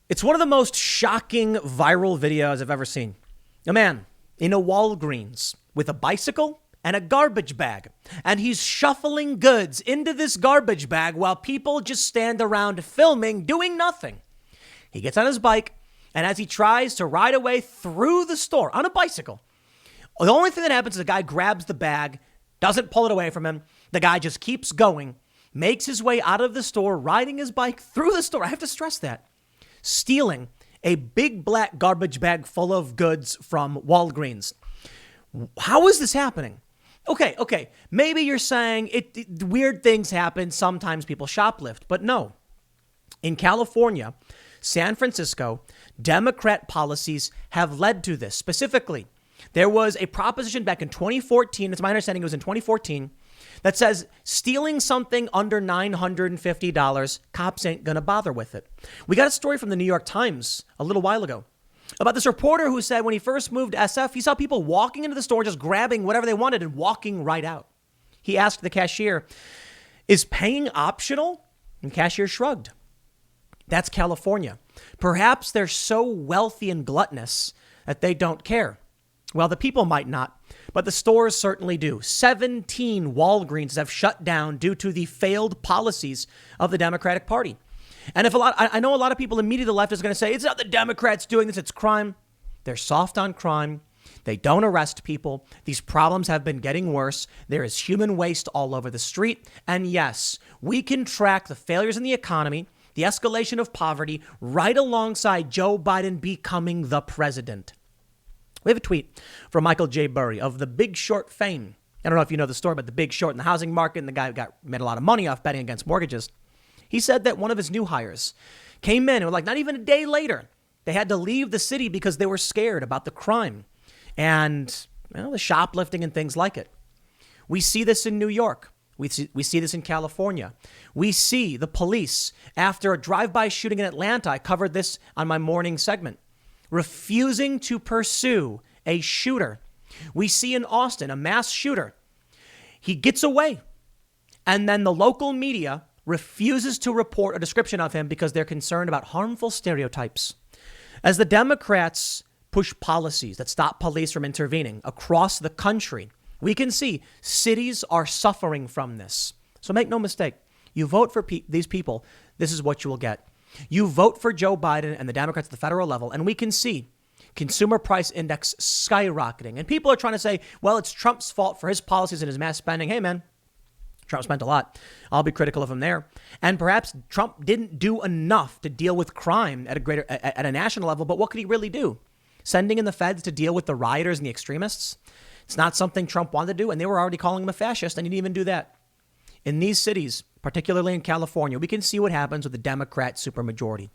It's one of the most shocking viral videos I've ever seen. A man in a Walgreens with a bicycle and a garbage bag, and he's shuffling goods into this garbage bag while people just stand around filming, doing nothing. He gets on his bike, and as he tries to ride away through the store on a bicycle, the only thing that happens is the guy grabs the bag, doesn't pull it away from him. The guy just keeps going, makes his way out of the store, riding his bike through the store. I have to stress that. Stealing a big black garbage bag full of goods from Walgreens. How is this happening? Okay. Maybe you're saying weird things happen. Sometimes people shoplift, but no. In California, San Francisco, Democrat policies have led to this. Specifically, there was a proposition back in 2014. It's my understanding it was in 2014 that says stealing something under $950, cops ain't going to bother with it. We got a story from the New York Times a little while ago about this reporter who said when he first moved to SF, he saw people walking into the store, just grabbing whatever they wanted and walking right out. He asked the cashier, is paying optional? And cashier shrugged. That's California. Perhaps they're so wealthy and gluttonous that they don't care. Well, the people might not, but the stores certainly do. 17 Walgreens have shut down due to the failed policies of the Democratic Party. And I know a lot of people immediately to the left is going to say, it's not the Democrats doing this, it's crime. They're soft on crime. They don't arrest people. These problems have been getting worse. There is human waste all over the street. And yes, we can track the failures in the economy, the escalation of poverty, right alongside Joe Biden becoming the president. We have a tweet from Michael J. Burry of The Big Short fame. I don't know if you know the story about The Big Short in the housing market, and the guy made a lot of money off betting against mortgages. He said that one of his new hires came in and like not even a day later, they had to leave the city because they were scared about the crime and the shoplifting and things like it. We see this in New York. We see this in California. We see the police after a drive-by shooting in Atlanta. I covered this on my morning segment. Refusing to pursue a shooter. We see in Austin, a mass shooter. He gets away. And then the local media refuses to report a description of him because they're concerned about harmful stereotypes. As the Democrats push policies that stop police from intervening across the country, we can see cities are suffering from this. So make no mistake, you vote for these people, this is what you will get. You vote for Joe Biden and the Democrats at the federal level, and we can see consumer price index skyrocketing. And people are trying to say, well, it's Trump's fault for his policies and his mass spending. Hey, man, Trump spent a lot. I'll be critical of him there. And perhaps Trump didn't do enough to deal with crime at a national level. But what could he really do? Sending in the feds to deal with the rioters and the extremists? It's not something Trump wanted to do. And they were already calling him a fascist, and he didn't even do that. In these cities, particularly in California, we can see what happens with the Democrat supermajority.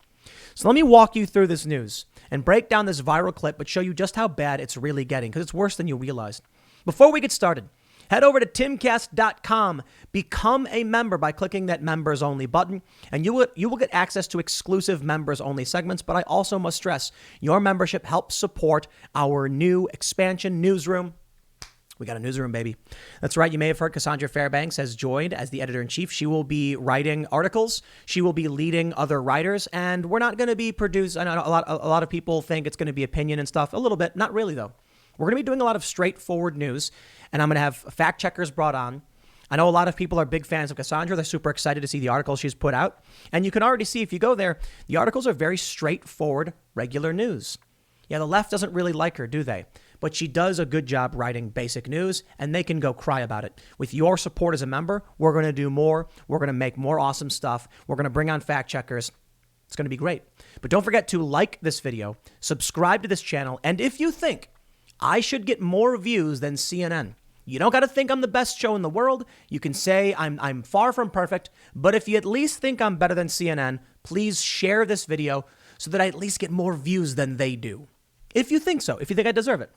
So let me walk you through this news and break down this viral clip, but show you just how bad it's really getting, because it's worse than you realize. Before we get started, head over to timcast.com, become a member by clicking that members only button, and you will get access to exclusive members only segments. But I also must stress, your membership helps support our new expansion newsroom. We got a newsroom, baby. That's right. You may have heard Cassandra Fairbanks has joined as the editor-in-chief. She will be writing articles. She will be leading other writers. And we're not going to be produced. I know a lot of people think it's going to be opinion and stuff. A little bit. Not really, though. We're going to be doing a lot of straightforward news. And I'm going to have fact checkers brought on. I know a lot of people are big fans of Cassandra. They're super excited to see the articles she's put out. And you can already see, if you go there, the articles are very straightforward, regular news. Yeah, the left doesn't really like her, do they? But she does a good job writing basic news, and they can go cry about it. With your support as a member, we're going to do more. We're going to make more awesome stuff. We're going to bring on fact checkers. It's going to be great. But don't forget to like this video, subscribe to this channel, and if you think I should get more views than CNN, you don't got to think I'm the best show in the world. You can say I'm far from perfect, but if you at least think I'm better than CNN, please share this video so that I at least get more views than they do. If you think so, if you think I deserve it.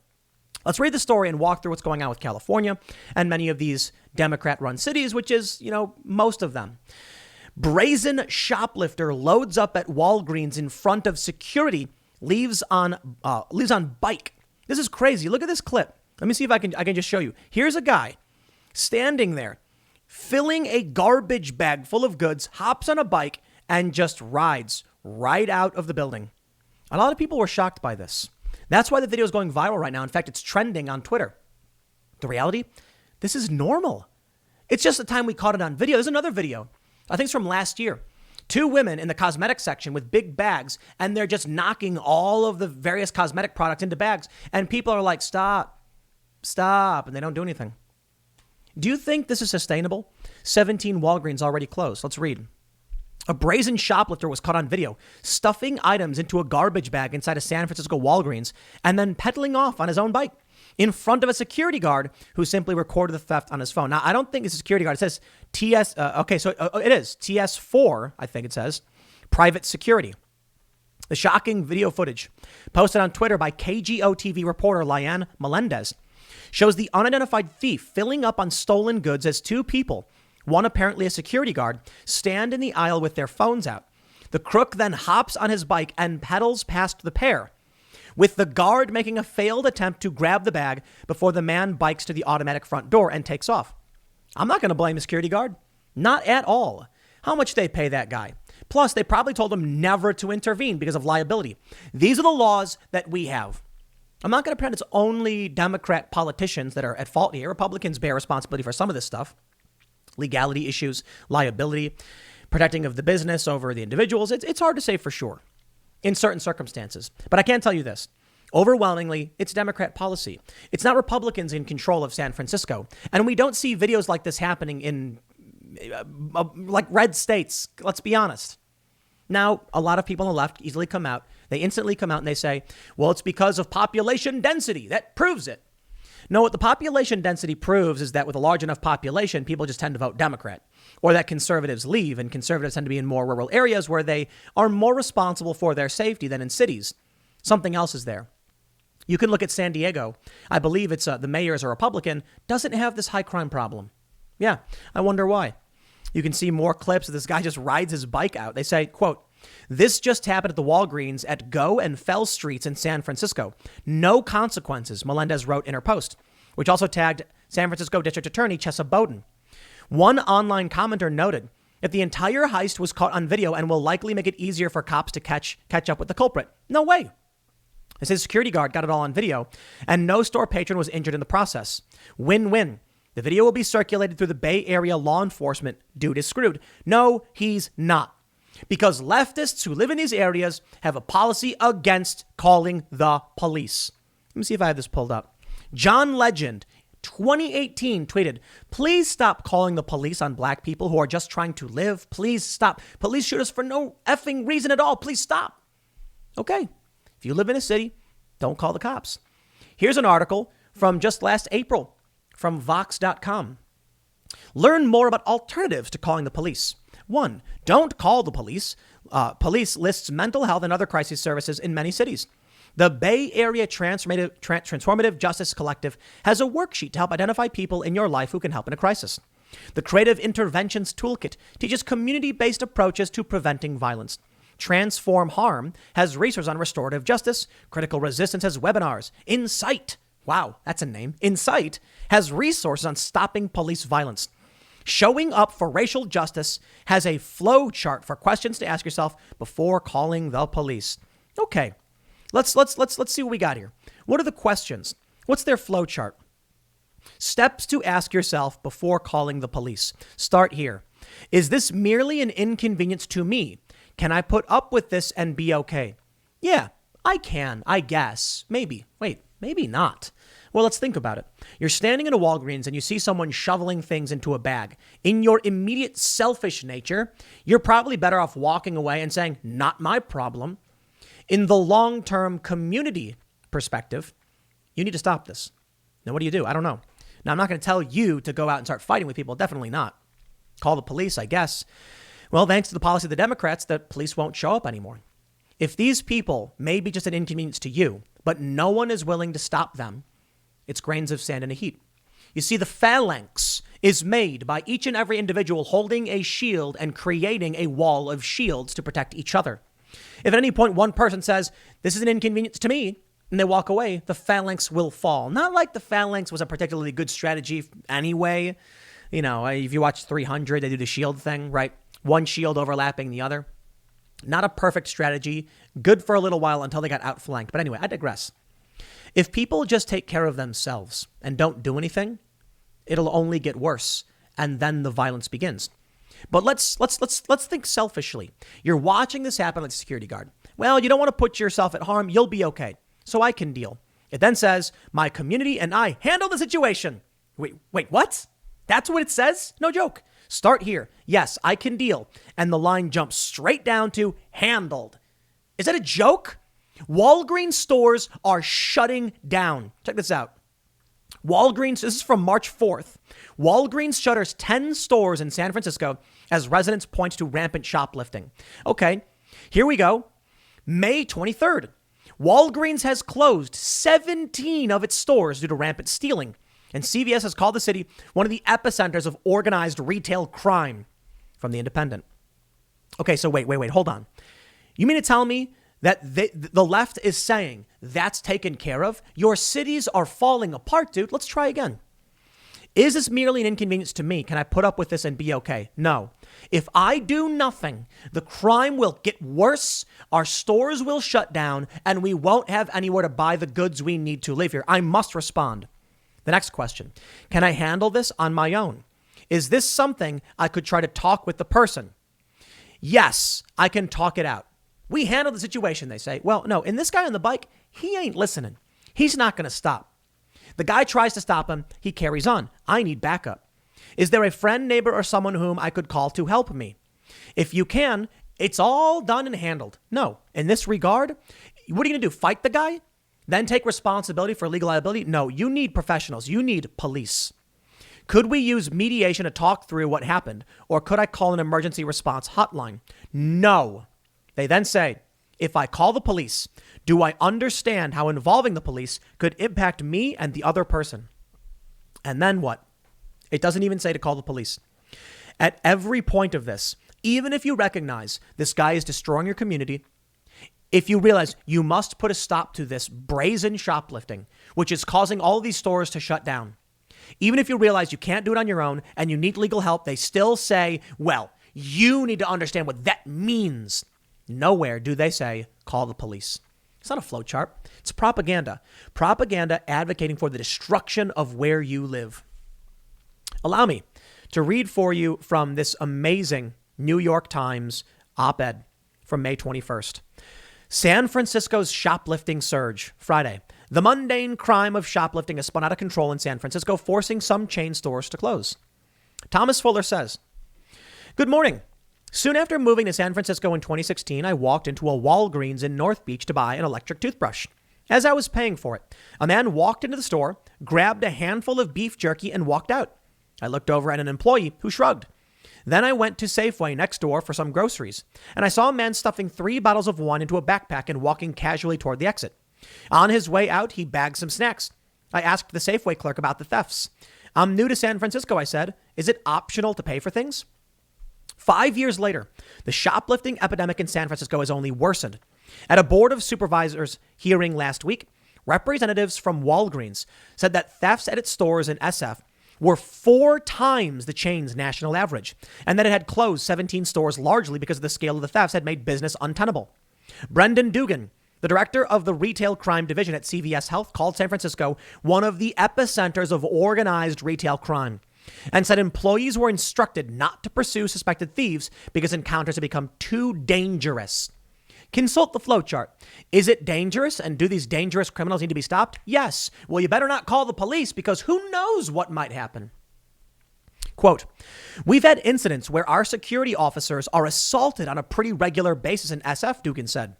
Let's read the story and walk through what's going on with California and many of these Democrat-run cities, which is, most of them. Brazen shoplifter loads up at Walgreens in front of security, leaves on bike. This is crazy. Look at this clip. Let me see if I can just show you. Here's a guy standing there, filling a garbage bag full of goods, hops on a bike, and just rides right out of the building. A lot of people were shocked by this. That's why the video is going viral right now. In fact, it's trending on Twitter. The reality, this is normal. It's just the time we caught it on video. There's another video. I think it's from last year. 2 women in the cosmetic section with big bags, and they're just knocking all of the various cosmetic products into bags. And people are like, stop, and they don't do anything. Do you think this is sustainable? 17 Walgreens already closed. Let's read. A brazen shoplifter was caught on video stuffing items into a garbage bag inside a San Francisco Walgreens and then pedaling off on his own bike in front of a security guard who simply recorded the theft on his phone. Now, I don't think it's a security guard. It says it is TS4, I think it says, private security. The shocking video footage posted on Twitter by KGO TV reporter Liane Melendez shows the unidentified thief filling up on stolen goods as 2 people, one apparently a security guard, stand in the aisle with their phones out. The crook then hops on his bike and pedals past the pair, with the guard making a failed attempt to grab the bag before the man bikes to the automatic front door and takes off. I'm not going to blame the security guard. Not at all. How much they pay that guy? Plus, they probably told him never to intervene because of liability. These are the laws that we have. I'm not going to pretend it's only Democrat politicians that are at fault here. Republicans bear responsibility for some of this stuff. Legality issues, liability, protecting of the business over the individuals. It's hard to say for sure in certain circumstances. But I can tell you this. Overwhelmingly, it's Democrat policy. It's not Republicans in control of San Francisco. And we don't see videos like this happening in like red states. Let's be honest. Now, a lot of people on the left easily come out. They instantly come out and they say, well, it's because of population density. That proves it. No, what the population density proves is that with a large enough population, people just tend to vote Democrat, or that conservatives leave, and conservatives tend to be in more rural areas where they are more responsible for their safety than in cities. Something else is there. You can look at San Diego. I believe it's the mayor is a Republican, doesn't have this high crime problem. Yeah, I wonder why. You can see more clips of this guy just rides his bike out. They say, quote, "This just happened at the Walgreens at Go and Fell Streets in San Francisco. No consequences," Melendez wrote in her post, which also tagged San Francisco District Attorney Chesa Bowden. One online commenter noted that the entire heist was caught on video and will likely make it easier for cops to catch up with the culprit. No way. It says security guard got it all on video, and no store patron was injured in the process. Win-win. The video will be circulated through the Bay Area law enforcement. Dude is screwed. No, he's not. Because leftists who live in these areas have a policy against calling the police. Let me see if I have this pulled up. John Legend, 2018, tweeted, "Please stop calling the police on black people who are just trying to live. Please stop. Police shoot us for no effing reason at all. Please stop." Okay. If you live in a city, don't call the cops. Here's an article from just last April from Vox.com. Learn more about alternatives to calling the police. 1. Don't call the police. Police lists mental health and other crisis services in many cities. The Bay Area Transformative Justice Collective has a worksheet to help identify people in your life who can help in a crisis. The Creative Interventions Toolkit teaches community-based approaches to preventing violence. Transform Harm has resources on restorative justice. Critical Resistance has webinars. Insight, wow, that's a name. Insight has resources on stopping police violence. Showing Up for Racial Justice has a flow chart for questions to ask yourself before calling the police. Okay, let's see what we got here. What are the questions? What's their flow chart? Steps to ask yourself before calling the police. Start here. Is this merely an inconvenience to me? Can I put up with this and be okay? Yeah, I can, I guess. Maybe. Wait, maybe not. Well, let's think about it. You're standing in a Walgreens and you see someone shoveling things into a bag. In your immediate selfish nature, you're probably better off walking away and saying, not my problem. In the long-term community perspective, you need to stop this. Now, what do? I don't know. Now, I'm not going to tell you to go out and start fighting with people. Definitely not. Call the police, I guess. Well, thanks to the policy of the Democrats, the police won't show up anymore. If these people may be just an inconvenience to you, but no one is willing to stop them, it's grains of sand in a heap. You see, the phalanx is made by each and every individual holding a shield and creating a wall of shields to protect each other. If at any point one person says, this is an inconvenience to me, and they walk away, the phalanx will fall. Not like the phalanx was a particularly good strategy anyway. You know, if you watch 300, they do the shield thing, right? One shield overlapping the other. Not a perfect strategy. Good for a little while until they got outflanked. But anyway, I digress. If people just take care of themselves and don't do anything, it'll only get worse. And then the violence begins. But let's think selfishly. You're watching this happen like a security guard. Well, you don't want to put yourself at harm. You'll be okay. So I can deal. It then says, my community and I handle the situation. Wait, what? That's what it says? No joke. Start here. Yes, I can deal. And the line jumps straight down to handled. Is that a joke? Walgreens stores are shutting down. Check this out. Walgreens, this is from March 4th. Walgreens shutters 10 stores in San Francisco as residents point to rampant shoplifting. Okay, here we go. May 23rd. Walgreens has closed 17 of its stores due to rampant stealing. And CVS has called the city one of the epicenters of organized retail crime. From The Independent. Okay, so wait, hold on. You mean to tell me that the left is saying that's taken care of? Your cities are falling apart, dude. Let's try again. Is this merely an inconvenience to me? Can I put up with this and be okay? No. If I do nothing, the crime will get worse, our stores will shut down, and we won't have anywhere to buy the goods we need to live here. I must respond. The next question. Can I handle this on my own? Is this something I could try to talk with the person? Yes, I can talk it out. We handle the situation, they say. Well, no, and this guy on the bike, he ain't listening. He's not going to stop. The guy tries to stop him. He carries on. I need backup. Is there a friend, neighbor, or someone whom I could call to help me? If you can, it's all done and handled. No, in this regard, what are you going to do? Fight the guy? Then take responsibility for legal liability? No, you need professionals. You need police. Could we use mediation to talk through what happened? Or could I call an emergency response hotline? No. They then say, if I call the police, do I understand how involving the police could impact me and the other person? And then what? It doesn't even say to call the police. At every point of this, even if you recognize this guy is destroying your community, if you realize you must put a stop to this brazen shoplifting, which is causing all of these stores to shut down, even if you realize you can't do it on your own and you need legal help, they still say, well, you need to understand what that means. Nowhere do they say, call the police. It's not a flowchart. It's propaganda. Propaganda advocating for the destruction of where you live. Allow me to read for you from this amazing New York Times op-ed from May 21st. San Francisco's shoplifting surge. Friday. The mundane crime of shoplifting has spun out of control in San Francisco, forcing some chain stores to close. Thomas Fuller says, good morning. Soon after moving to San Francisco in 2016, I walked into a Walgreens in North Beach to buy an electric toothbrush. As I was paying for it, a man walked into the store, grabbed a handful of beef jerky, and walked out. I looked over at an employee who shrugged. Then I went to Safeway next door for some groceries, and I saw a man stuffing 3 bottles of wine into a backpack and walking casually toward the exit. On his way out, he bagged some snacks. I asked the Safeway clerk about the thefts. I'm new to San Francisco, I said. Is it optional to pay for things? 5 years later, the shoplifting epidemic in San Francisco has only worsened. At a board of supervisors hearing last week, representatives from Walgreens said that thefts at its stores in SF were 4 times the chain's national average, and that it had closed 17 stores largely because the scale of the thefts had made business untenable. Brendan Dugan, the director of the retail crime division at CVS Health, called San Francisco one of the epicenters of organized retail crime, and said employees were instructed not to pursue suspected thieves because encounters had become too dangerous. Consult the flowchart. Is it dangerous, and do these dangerous criminals need to be stopped? Yes. Well, you better not call the police because who knows what might happen. Quote, we've had incidents where our security officers are assaulted on a pretty regular basis in SF, Dugan said.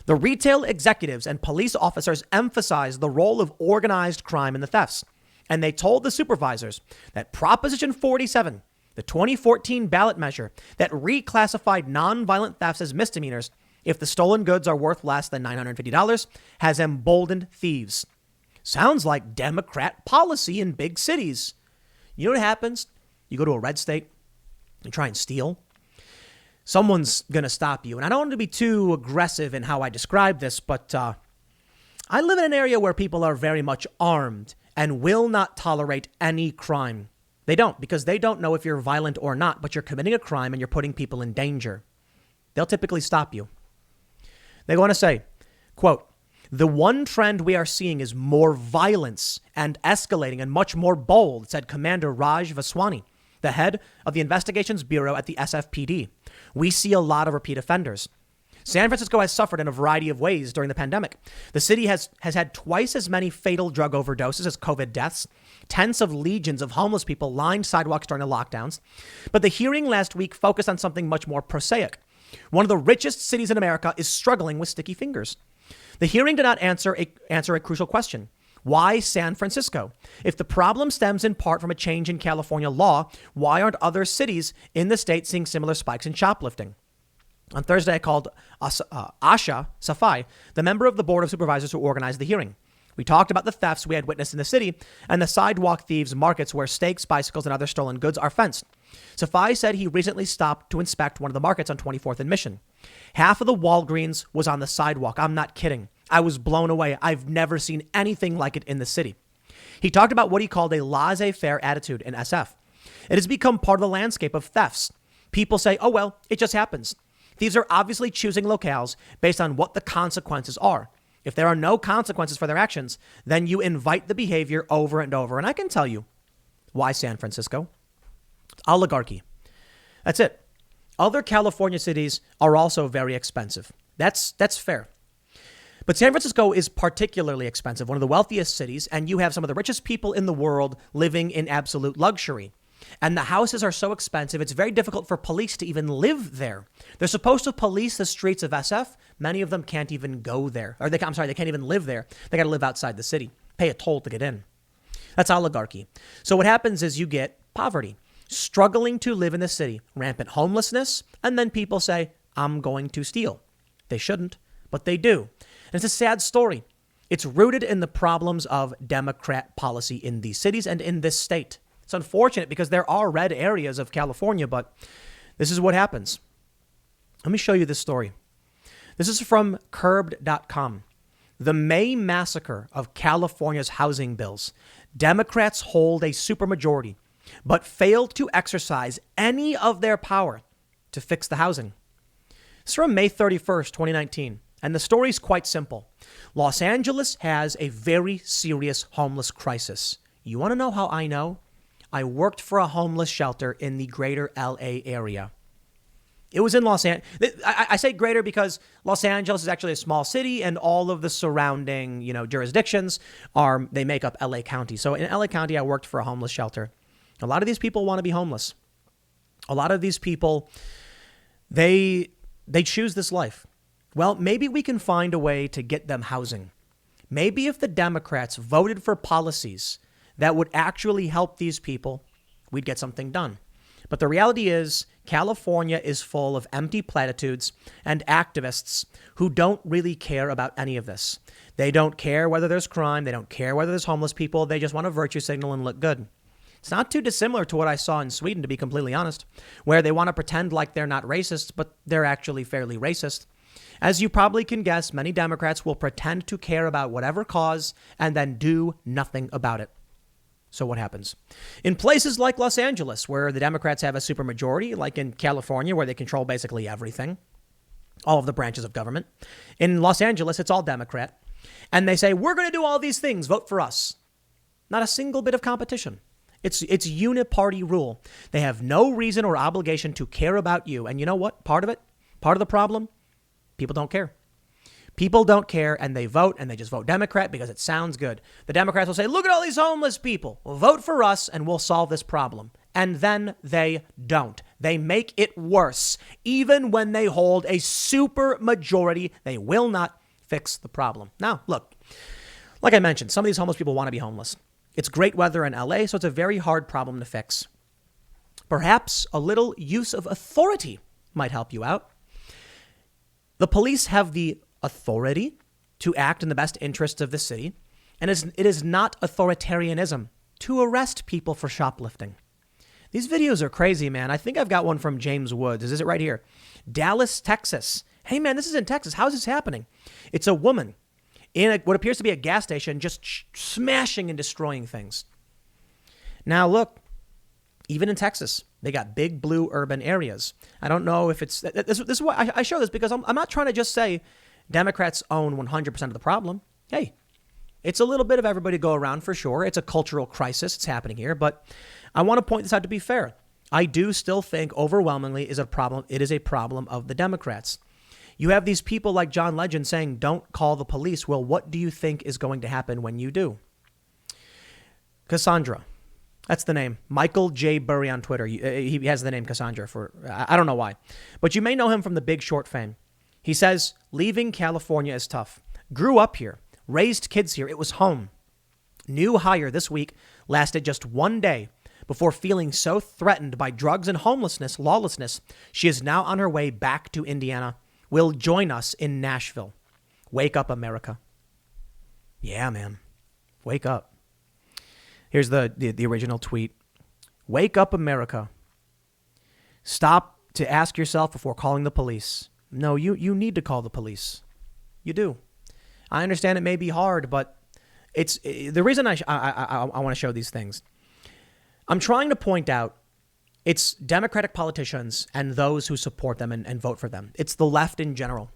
The retail executives and police officers emphasized the role of organized crime in the thefts. And they told the supervisors that Proposition 47, the 2014 ballot measure that reclassified nonviolent thefts as misdemeanors if the stolen goods are worth less than $950, has emboldened thieves. Sounds like Democrat policy in big cities. You know what happens? You go to a red state and try and steal. Someone's going to stop you. And I don't want to be too aggressive in how I describe this, but I live in an area where people are very much armed and will not tolerate any crime. They don't, because they don't know if you're violent or not, but you're committing a crime and you're putting people in danger. they'll typically stop you. They go on to say, quote, "The one trend we are seeing is more violence and escalating and much more bold," said Commander Raj Vaswani, the head of the Investigations Bureau at the SFPD. "We see a lot of repeat offenders." San Francisco has suffered in a variety of ways during the pandemic. The city has had twice as many fatal drug overdoses as COVID deaths. Tens of legions of homeless people lined sidewalks during the lockdowns. But the hearing last week focused on something much more prosaic. One of the richest cities in America is struggling with sticky fingers. The hearing did not answer a crucial question. Why San Francisco? If the problem stems in part from a change in California law, why aren't other cities in the state seeing similar spikes in shoplifting? On Thursday, I called Asha Safai, the member of the Board of Supervisors who organized the hearing. We talked about the thefts we had witnessed in the city and the sidewalk thieves markets where steaks, bicycles, and other stolen goods are fenced. Safai said he recently stopped to inspect one of the markets on 24th and Mission. Half of the Walgreens was on the sidewalk. I'm not kidding. I was blown away. I've never seen anything like it in the city. He talked about what he called a laissez-faire attitude in SF. It has become part of the landscape of thefts. People say, oh, well, it just happens. Thieves are obviously choosing locales based on what the consequences are. If there are no consequences for their actions, then you invite the behavior over and over. And I can tell you why San Francisco. Oligarchy. That's it. Other California cities are also very expensive. That's fair. But San Francisco is particularly expensive, one of the wealthiest cities, and you have some of the richest people in the world living in absolute luxury. And the houses are so expensive, it's very difficult for police to even live there. They're supposed to police the streets of SF. Many of them can't even go there. They can't even live there. They got to live outside the city, pay a toll to get in. That's oligarchy. So what happens is you get poverty, struggling to live in the city, rampant homelessness, and then people say, I'm going to steal. They shouldn't, but they do. And it's a sad story. It's rooted in the problems of Democrat policy in these cities and in this state. It's unfortunate because there are red areas of California, but this is what happens. Let me show you this story. This is from Curbed.com. The May massacre of California's housing bills. Democrats hold a supermajority, but failed to exercise any of their power to fix the housing. It's from May 31st, 2019. And the story is quite simple. Los Angeles has a very serious homeless crisis. You want to know how I know? I worked for a homeless shelter in the greater LA area. It was in Los Angeles. I say greater because Los Angeles is actually a small city and all of the surrounding, jurisdictions they make up LA County. So in LA County, I worked for a homeless shelter. A lot of these people want to be homeless. A lot of these people, they choose this life. Well, maybe we can find a way to get them housing. Maybe if the Democrats voted for policies that would actually help these people, we'd get something done. But the reality is California is full of empty platitudes and activists who don't really care about any of this. They don't care whether there's crime. They don't care whether there's homeless people. They just want a virtue signal and look good. It's not too dissimilar to what I saw in Sweden, to be completely honest, where they want to pretend like they're not racist, but they're actually fairly racist. As you probably can guess, many Democrats will pretend to care about whatever cause and then do nothing about it. So what happens? In places like Los Angeles, where the Democrats have a supermajority, like in California, where they control basically everything, all of the branches of government. In Los Angeles, it's all Democrat. And they say, we're going to do all these things. Vote for us. Not a single bit of competition. It's uniparty rule. They have no reason or obligation to care about you. And you know what? Part of the problem, people don't care. People don't care and they vote and they just vote Democrat because it sounds good. The Democrats will say, look at all these homeless people. Well, vote for us and we'll solve this problem. And then they don't. They make it worse. Even when they hold a super majority, they will not fix the problem. Now, look, like I mentioned, some of these homeless people want to be homeless. It's great weather in LA, so it's a very hard problem to fix. Perhaps a little use of authority might help you out. The police have the authority to act in the best interests of the city, and it is not authoritarianism to arrest people for shoplifting. These videos are crazy, man. I think I've got one from James Woods. Is it right here? Dallas, Texas. Hey, man, this is in Texas. How is this happening? It's a woman in what appears to be a gas station just smashing and destroying things. Now, look, even in Texas, They got big blue urban areas. I don't know if it's, this is why I show this, because I'm not trying to just say Democrats own 100% of the problem. Hey, it's a little bit of everybody go around for sure. It's a cultural crisis. It's happening here. But I want to point this out to be fair. I do still think overwhelmingly is a problem. It is a problem of the Democrats. You have these people like John Legend saying, don't call the police. Well, what do you think is going to happen when you do? Cassandra. That's the name. Michael J. Burry on Twitter. He has the name Cassandra for, I don't know why. But you may know him from The Big Short fame. He says, leaving California is tough. Grew up here. Raised kids here. It was home. New hire this week lasted just one day before feeling so threatened by drugs and lawlessness, she is now on her way back to Indiana. Will join us in Nashville. Wake up, America. Yeah, man. Wake up. Here's the original tweet. Wake up, America. Stop to ask yourself before calling the police. No, you need to call the police. You do. I understand it may be hard, but it's the reason I want to show these things. I'm trying to point out it's Democratic politicians and those who support them and vote for them. It's the left in general.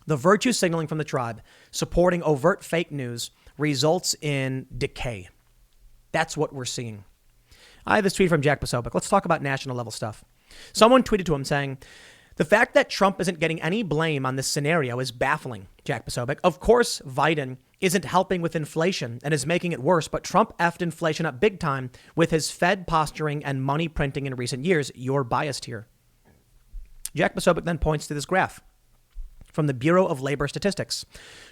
The virtue signaling from the tribe supporting overt fake news results in decay. That's what we're seeing. I have this tweet from Jack Posobiec. Let's talk about national level stuff. Someone tweeted to him saying, the fact that Trump isn't getting any blame on this scenario is baffling, Jack Posobiec. Of course, Biden isn't helping with inflation and is making it worse, but Trump effed inflation up big time with his Fed posturing and money printing in recent years. You're biased here. Jack Posobiec then points to this graph from the Bureau of Labor Statistics.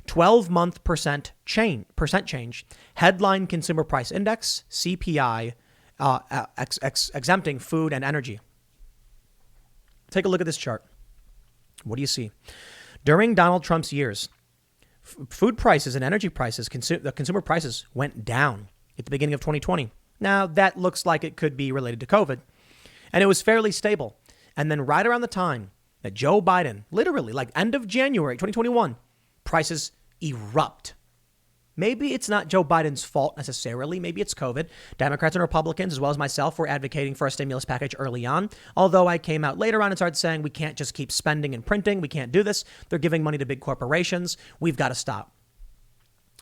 12-month percent change, headline consumer price index, CPI, exempting food and energy. Take a look at this chart. What do you see? During Donald Trump's years, food prices and energy prices, the consumer prices went down at the beginning of 2020. Now, that looks like it could be related to COVID. And it was fairly stable. And then right around the time that Joe Biden, literally like end of January 2021, prices erupt. Maybe it's not Joe Biden's fault necessarily. Maybe it's COVID. Democrats and Republicans, as well as myself, were advocating for a stimulus package early on. Although I came out later on and started saying we can't just keep spending and printing. We can't do this. They're giving money to big corporations. We've got to stop.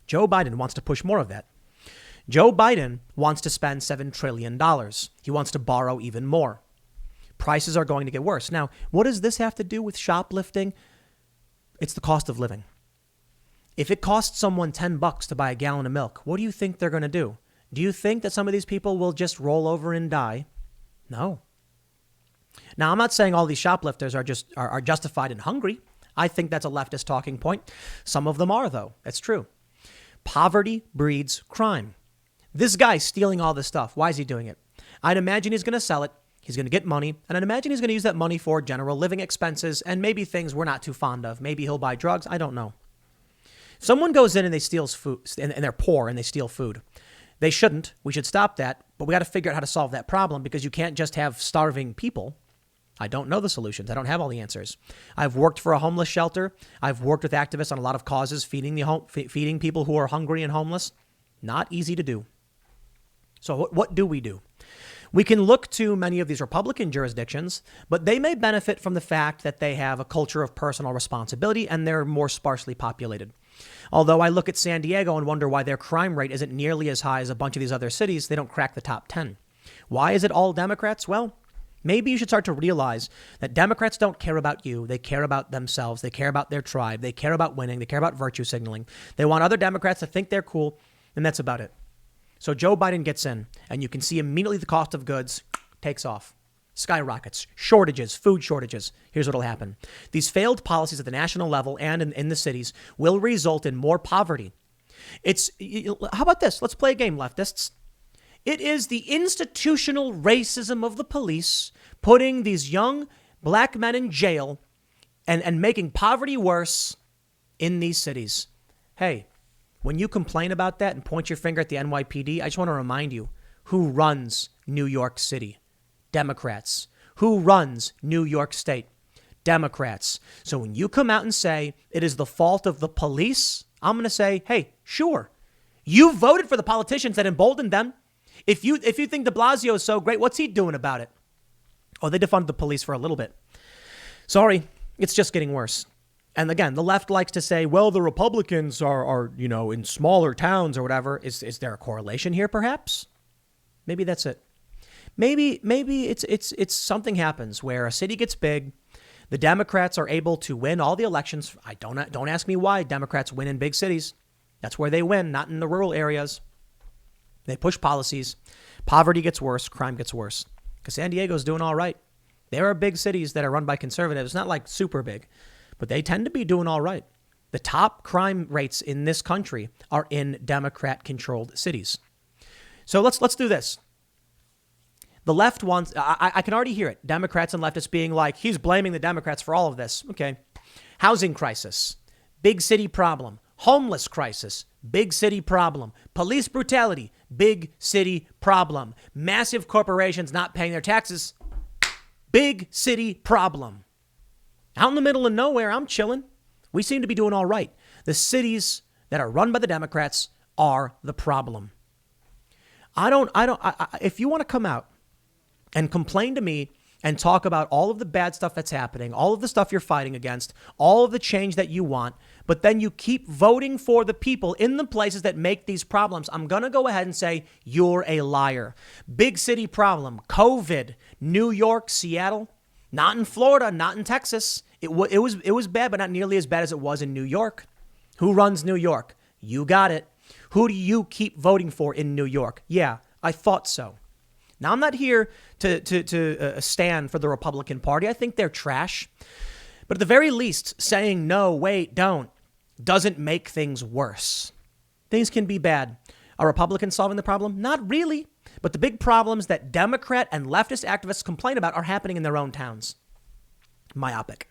Joe Biden wants to push more of that. Joe Biden wants to spend $7 trillion. He wants to borrow even more. Prices are going to get worse. Now, what does this have to do with shoplifting? It's the cost of living. If it costs someone $10 to buy a gallon of milk, what do you think they're going to do? Do you think that some of these people will just roll over and die? No. Now, I'm not saying all these shoplifters are justified and hungry. I think that's a leftist talking point. Some of them are, though. That's true. Poverty breeds crime. This guy's stealing all this stuff. Why is he doing it? I'd imagine he's going to sell it. He's going to get money. And I'd imagine he's going to use that money for general living expenses and maybe things we're not too fond of. Maybe he'll buy drugs. I don't know. Someone goes in and they steal food and they're poor and they steal food. They shouldn't. We should stop that. But we got to figure out how to solve that problem because you can't just have starving people. I don't know the solutions. I don't have all the answers. I've worked for a homeless shelter. I've worked with activists on a lot of causes, feeding people who are hungry and homeless. Not easy to do. So what do we do? We can look to many of these Republican jurisdictions, but they may benefit from the fact that they have a culture of personal responsibility and they're more sparsely populated. Although I look at San Diego and wonder why their crime rate isn't nearly as high as a bunch of these other cities, they don't crack the top 10. Why is it all Democrats? Well, maybe you should start to realize that Democrats don't care about you. They care about themselves. They care about their tribe. They care about winning. They care about virtue signaling. They want other Democrats to think they're cool, and that's about it. So Joe Biden gets in, and you can see immediately the cost of goods takes off. Skyrockets, shortages, food shortages. Here's what will happen. These failed policies at the national level and in the cities will result in more poverty. How about this? Let's play a game, leftists. It is the institutional racism of the police putting these young black men in jail and making poverty worse in these cities. Hey, when you complain about that and point your finger at the NYPD, I just want to remind you who runs New York City. Democrats. Who runs New York State? Democrats. So when you come out and say it is the fault of the police, I'm going to say, hey, sure. You voted for the politicians that emboldened them. If you think de Blasio is so great, what's he doing about it? Oh, they defunded the police for a little bit. Sorry, it's just getting worse. And again, the left likes to say, well, the Republicans are in smaller towns or whatever. Is there a correlation here, perhaps? Maybe that's it. Maybe it's something happens where a city gets big. The Democrats are able to win all the elections. Don't ask me why Democrats win in big cities. That's where they win, not in the rural areas. They push policies. Poverty gets worse. Crime gets worse. Because San Diego's doing all right. There are big cities that are run by conservatives, not like super big, but they tend to be doing all right. The top crime rates in this country are in Democrat-controlled cities. So let's do this. The left wants, I can already hear it, Democrats and leftists being like, he's blaming the Democrats for all of this. Okay. Housing crisis, big city problem. Homeless crisis, big city problem. Police brutality, big city problem. Massive corporations not paying their taxes, big city problem. Out in the middle of nowhere, I'm chilling. We seem to be doing all right. The cities that are run by the Democrats are the problem. If you want to come out and complain to me and talk about all of the bad stuff that's happening, all of the stuff you're fighting against, all of the change that you want, but then you keep voting for the people in the places that make these problems, I'm going to go ahead and say you're a liar. Big city problem, COVID, New York, Seattle, not in Florida, not in Texas. It was bad, but not nearly as bad as it was in New York. Who runs New York? You got it. Who do you keep voting for in New York? Yeah, I thought so. Now, I'm not here to stand for the Republican Party. I think they're trash. But at the very least, saying no, wait, don't, doesn't make things worse. Things can be bad. Are Republicans solving the problem? Not really. But the big problems that Democrat and leftist activists complain about are happening in their own towns. Myopic.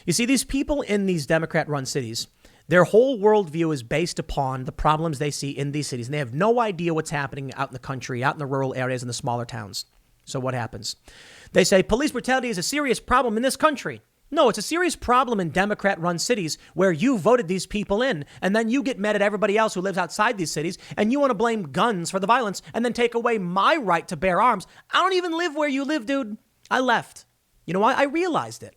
You see, these people in these Democrat-run cities, their whole worldview is based upon the problems they see in these cities. And they have no idea what's happening out in the country, out in the rural areas, in the smaller towns. So what happens? They say police brutality is a serious problem in this country. No, it's a serious problem in Democrat-run cities where you voted these people in, and then you get mad at everybody else who lives outside these cities, and you want to blame guns for the violence and then take away my right to bear arms. I don't even live where you live, dude. I left. You know why? I realized it.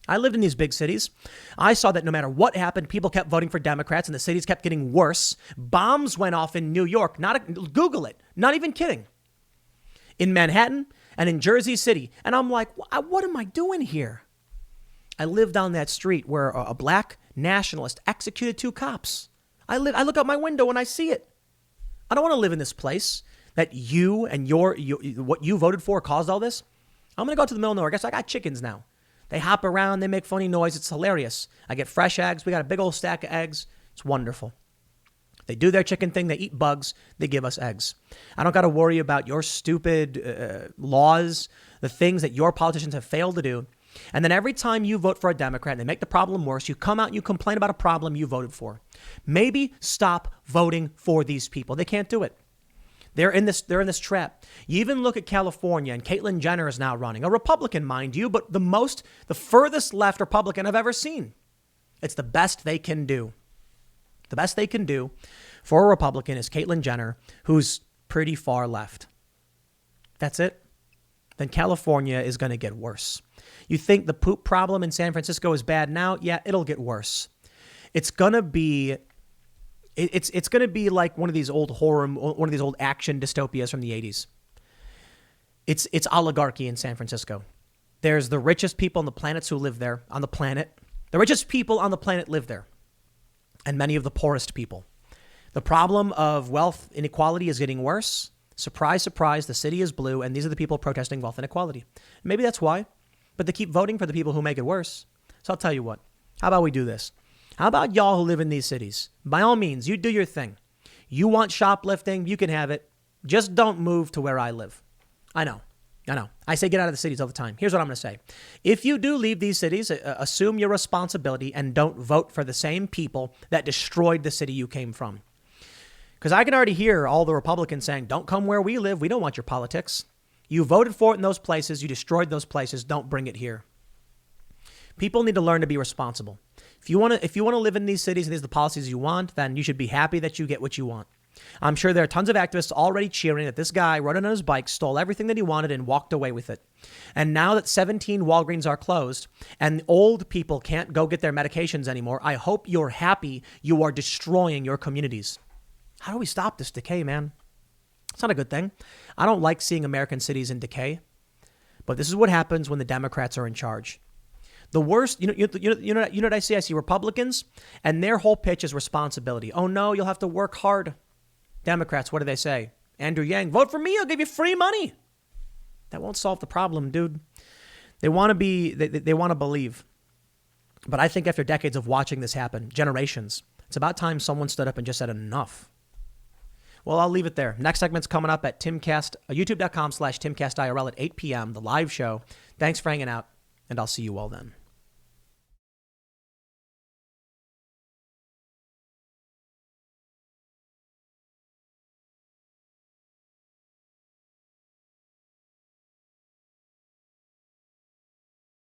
I lived in these big cities. I saw that no matter what happened, people kept voting for Democrats and the cities kept getting worse. Bombs went off in New York. Google it. Not even kidding. In Manhattan and in Jersey City. And I'm like, what am I doing here? I lived down that street where a black nationalist executed 2 cops. I look out my window and I see it. I don't want to live in this place that you and what you voted for caused all this. I'm going to go to the middle of nowhere. Guess I got chickens now. They hop around. They make funny noise. It's hilarious. I get fresh eggs. We got a big old stack of eggs. It's wonderful. They do their chicken thing. They eat bugs. They give us eggs. I don't got to worry about your stupid laws, the things that your politicians have failed to do. And then every time you vote for a Democrat and they make the problem worse, you come out and you complain about a problem you voted for. Maybe stop voting for these people. They can't do it. They're in this trap. You even look at California, and Caitlyn Jenner is now running, a Republican, mind you, but the furthest left Republican I've ever seen. It's the best they can do. The best they can do for a Republican is Caitlyn Jenner, who's pretty far left. That's it. Then California is going to get worse. You think the poop problem in San Francisco is bad now? Yeah, it'll get worse. It's going to be like one of these old action dystopias from the 80s. It's oligarchy in San Francisco. There's the richest people on the planet who live there, on the planet. The richest people on the planet live there, and many of the poorest people. The problem of wealth inequality is getting worse. Surprise, surprise, the city is blue, and these are the people protesting wealth inequality. Maybe that's why, but they keep voting for the people who make it worse. So I'll tell you what. How about we do this? How about y'all who live in these cities? By all means, you do your thing. You want shoplifting? You can have it. Just don't move to where I live. I know. I say get out of the cities all the time. Here's what I'm going to say. If you do leave these cities, assume your responsibility and don't vote for the same people that destroyed the city you came from. Because I can already hear all the Republicans saying, don't come where we live. We don't want your politics. You voted for it in those places. You destroyed those places. Don't bring it here. People need to learn to be responsible. If you want to live in these cities and these are the policies you want, then you should be happy that you get what you want. I'm sure there are tons of activists already cheering that this guy rode on his bike, stole everything that he wanted, and walked away with it. And now that 17 Walgreens are closed and old people can't go get their medications anymore, I hope you're happy you are destroying your communities. How do we stop this decay, man? It's not a good thing. I don't like seeing American cities in decay, but this is what happens when the Democrats are in charge. The worst, you know what I see? I see Republicans, and their whole pitch is responsibility. Oh no, you'll have to work hard. Democrats, what do they say? Andrew Yang, vote for me, I'll give you free money. That won't solve the problem, dude. They want to they want to believe. But I think after decades of watching this happen, generations, it's about time someone stood up and just said enough. Well, I'll leave it there. Next segment's coming up at Timcast, youtube.com/TimcastIRL at 8 p.m., the live show. Thanks for hanging out, and I'll see you all then.